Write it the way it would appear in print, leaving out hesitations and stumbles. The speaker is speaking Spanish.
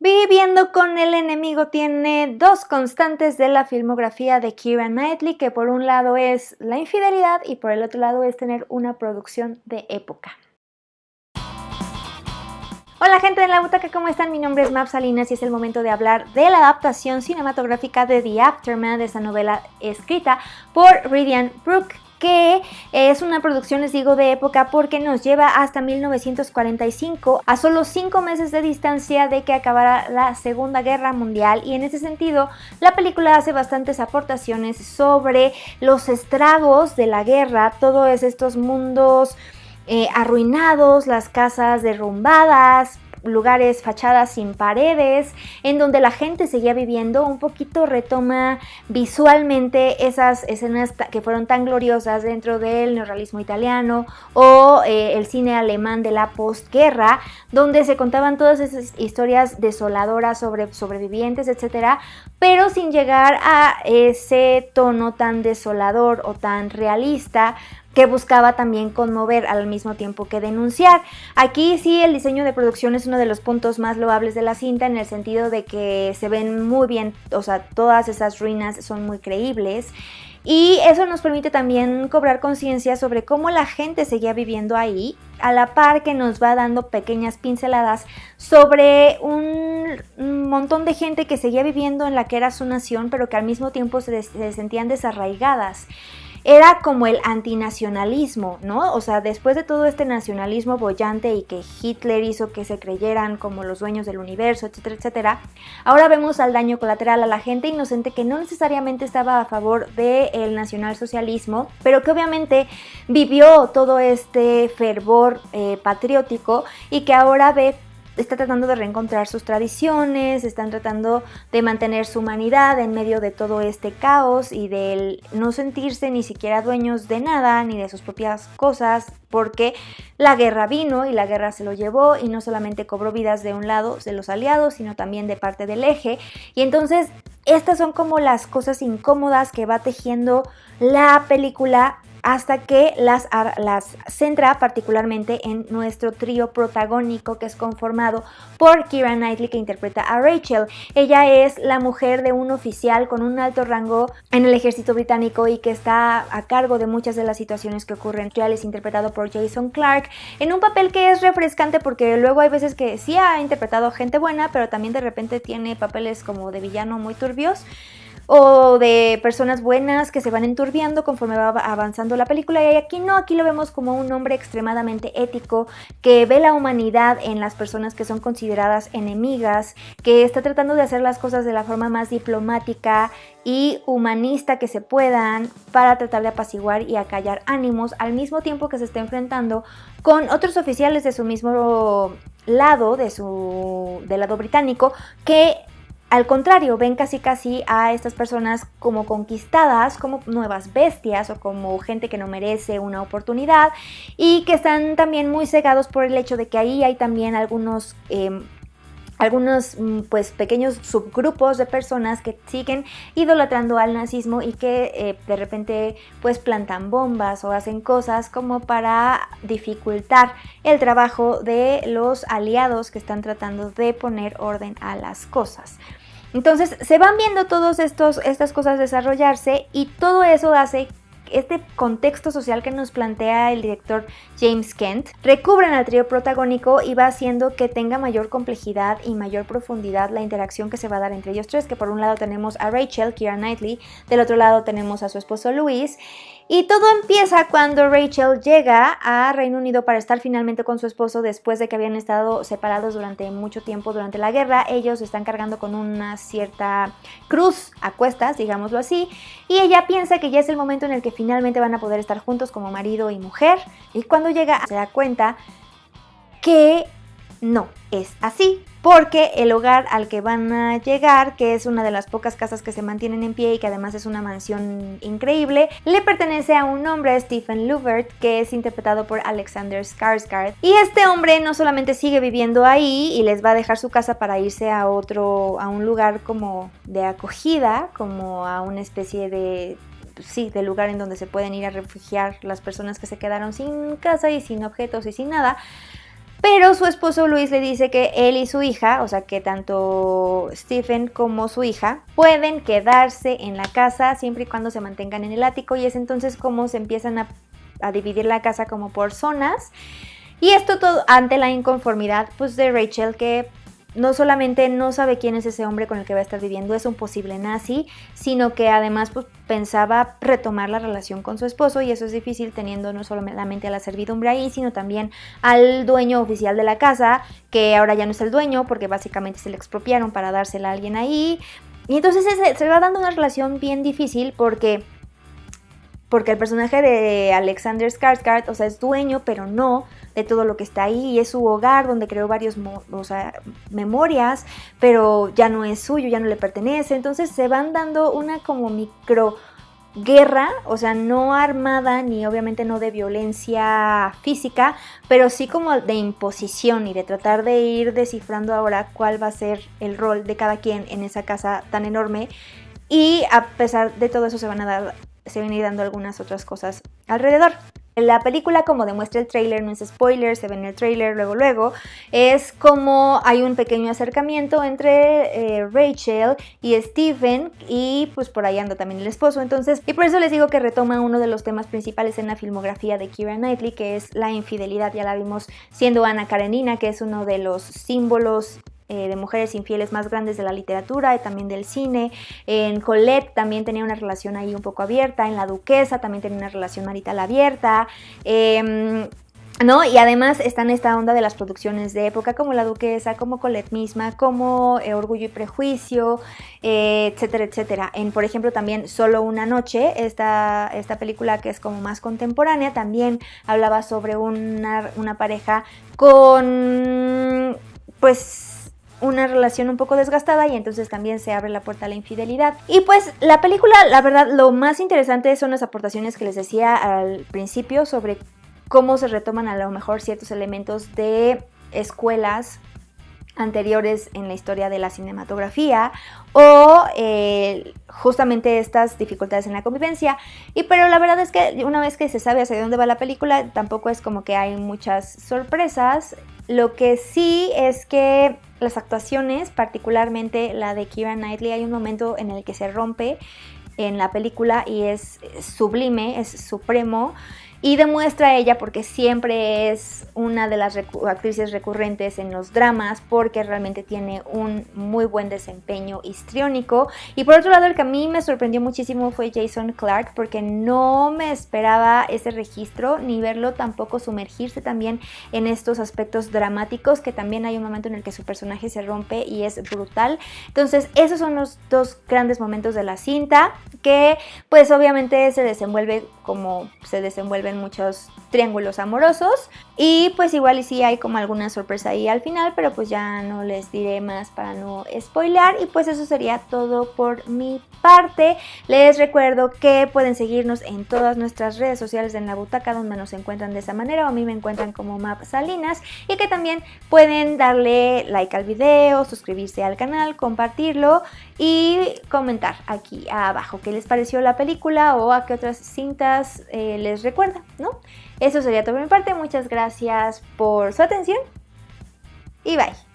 Viviendo con el enemigo tiene dos constantes de la filmografía de Keira Knightley, que por un lado es la infidelidad y por el otro lado es tener una producción de época. Hola gente de la butaca, ¿cómo están? Mi nombre es Mab Salinas y es el momento de hablar de la adaptación cinematográfica de The Aftermath, de esta novela escrita por Ridian Brooke, que es una producción, les digo, de época porque nos lleva hasta 1945, a solo 5 meses de distancia de que acabara la Segunda Guerra Mundial, y en ese sentido la película hace bastantes aportaciones sobre los estragos de la guerra, todos estos mundos arruinados, las casas derrumbadas, lugares, fachadas sin paredes, en donde la gente seguía viviendo. Un poquito retoma visualmente esas escenas que fueron tan gloriosas dentro del neorrealismo italiano o el cine alemán de la postguerra, donde se contaban todas esas historias desoladoras sobre sobrevivientes, etcétera, pero sin llegar a ese tono tan desolador o tan realista que buscaba también conmover al mismo tiempo que denunciar. Aquí sí, el diseño de producción es uno de los puntos más loables de la cinta, en el sentido de que se ven muy bien, o sea, todas esas ruinas son muy creíbles. Y eso nos permite también cobrar conciencia sobre cómo la gente seguía viviendo ahí, a la par que nos va dando pequeñas pinceladas sobre un montón de gente que seguía viviendo en la que era su nación, pero que al mismo tiempo se sentían desarraigadas. Era como el antinacionalismo, ¿no? O sea, después de todo este nacionalismo boyante y que Hitler hizo que se creyeran como los dueños del universo, etcétera, etcétera, ahora vemos al daño colateral, a la gente inocente que no necesariamente estaba a favor del nacionalsocialismo, pero que obviamente vivió todo este fervor patriótico, y que ahora está tratando de reencontrar sus tradiciones, están tratando de mantener su humanidad en medio de todo este caos y del no sentirse ni siquiera dueños de nada ni de sus propias cosas, porque la guerra vino y la guerra se lo llevó, y no solamente cobró vidas de un lado, de los aliados, sino también de parte del eje. Y entonces estas son como las cosas incómodas que va tejiendo la película, hasta que las centra particularmente en nuestro trío protagónico, que es conformado por Keira Knightley, que interpreta a Rachel. Ella es la mujer de un oficial con un alto rango en el ejército británico y que está a cargo de muchas de las situaciones que ocurren. Rachel es interpretado por Jason Clarke, en un papel que es refrescante, porque luego hay veces que sí ha interpretado gente buena, pero también de repente tiene papeles como de villano muy turbios, o de personas buenas que se van enturbiando conforme va avanzando la película. Y aquí no, aquí lo vemos como un hombre extremadamente ético, que ve la humanidad en las personas que son consideradas enemigas, que está tratando de hacer las cosas de la forma más diplomática y humanista que se puedan, para tratar de apaciguar y acallar ánimos, al mismo tiempo que se está enfrentando con otros oficiales de su mismo lado, del lado británico, que al contrario, ven casi a estas personas como conquistadas, como nuevas bestias o como gente que no merece una oportunidad, y que están también muy cegados por el hecho de que ahí hay también algunos pues pequeños subgrupos de personas que siguen idolatrando al nazismo y que de repente pues plantan bombas o hacen cosas como para dificultar el trabajo de los aliados que están tratando de poner orden a las cosas. Entonces se van viendo todas estas cosas desarrollarse, y todo eso hace este contexto social que nos plantea el director James Kent recubren al trío protagónico, y va haciendo que tenga mayor complejidad y mayor profundidad la interacción que se va a dar entre ellos tres, que por un lado tenemos a Rachel, Keira Knightley, del otro lado tenemos a su esposo Louis. Y todo empieza cuando Rachel llega a Reino Unido para estar finalmente con su esposo, después de que habían estado separados durante mucho tiempo durante la guerra. Ellos están cargando con una cierta cruz a cuestas, digámoslo así, y ella piensa que ya es el momento en el que finalmente van a poder estar juntos como marido y mujer, y cuando llega se da cuenta que no es así, porque el hogar al que van a llegar, que es una de las pocas casas que se mantienen en pie y que además es una mansión increíble, le pertenece a un hombre, Stephen Louvert, que es interpretado por Alexander Skarsgård. Y este hombre no solamente sigue viviendo ahí y les va a dejar su casa para irse a un lugar como de acogida, como a una especie de lugar en donde se pueden ir a refugiar las personas que se quedaron sin casa y sin objetos y sin nada, Pero su esposo Luis le dice que él y su hija, o sea que tanto Stephen como su hija, pueden quedarse en la casa siempre y cuando se mantengan en el ático, y es entonces como se empiezan a dividir la casa como por zonas. Y esto todo ante la inconformidad pues de Rachel, que no solamente no sabe quién es ese hombre con el que va a estar viviendo, es un posible nazi, sino que además pues pensaba retomar la relación con su esposo, y eso es difícil teniendo no solamente a la servidumbre ahí, sino también al dueño oficial de la casa, que ahora ya no es el dueño porque básicamente se le expropiaron para dársela a alguien ahí. Y entonces se va dando una relación bien difícil porque el personaje de Alexander Skarsgård, o sea, es dueño, pero no de todo lo que está ahí, y es su hogar donde creó varios memorias, pero ya no es suyo, ya no le pertenece. Entonces se van dando una como micro guerra, o sea, no armada ni obviamente no de violencia física, pero sí como de imposición y de tratar de ir descifrando ahora cuál va a ser el rol de cada quien en esa casa tan enorme. Y a pesar de todo eso se van a ir dando algunas otras cosas alrededor. La película, como demuestra el tráiler, no es spoiler, se ve en el tráiler luego, es como hay un pequeño acercamiento entre Rachel y Stephen, y pues por ahí anda también el esposo. Entonces, y por eso les digo que retoma uno de los temas principales en la filmografía de Keira Knightley, que es la infidelidad. Ya la vimos siendo Anna Karenina, que es uno de los símbolos de mujeres infieles más grandes de la literatura y también del cine. En Colette también tenía una relación ahí un poco abierta. En La Duquesa también tenía una relación marital abierta. ¿No? Y además está en esta onda de las producciones de época, como La Duquesa, como Colette misma, como Orgullo y Prejuicio, etcétera, etcétera. Por ejemplo, también Solo una noche, esta película que es como más contemporánea, también hablaba sobre una pareja con, pues, una relación un poco desgastada, y entonces también se abre la puerta a la infidelidad. Y pues la película, la verdad, lo más interesante son las aportaciones que les decía al principio sobre cómo se retoman a lo mejor ciertos elementos de escuelas anteriores en la historia de la cinematografía, o justamente estas dificultades en la convivencia. Pero la verdad es que una vez que se sabe hacia dónde va la película, tampoco es como que hay muchas sorpresas. Lo que sí es que las actuaciones, particularmente la de Keira Knightley, hay un momento en el que se rompe en la película y es sublime, es supremo. Y demuestra ella porque siempre es una de las actrices recurrentes en los dramas, porque realmente tiene un muy buen desempeño histriónico. Y por otro lado, el que a mí me sorprendió muchísimo fue Jason Clarke, porque no me esperaba ese registro, ni verlo tampoco sumergirse también en estos aspectos dramáticos, que también hay un momento en el que su personaje se rompe y es brutal. Entonces esos son los dos grandes momentos de la cinta, que pues obviamente se desenvuelve como se desenvuelven muchos triángulos amorosos, y pues igual y sí hay como alguna sorpresa ahí al final, pero pues ya no les diré más para no spoilear. Y pues eso sería todo por mi parte. Les recuerdo que pueden seguirnos en todas nuestras redes sociales en La Butaca, donde nos encuentran de esa manera, o a mí me encuentran como Map Salinas, y que también pueden darle like al video, suscribirse al canal, compartirlo y comentar aquí abajo qué les pareció la película o a qué otras cintas les recuerda, ¿no? Eso sería todo por mi parte. Muchas gracias por su atención y bye.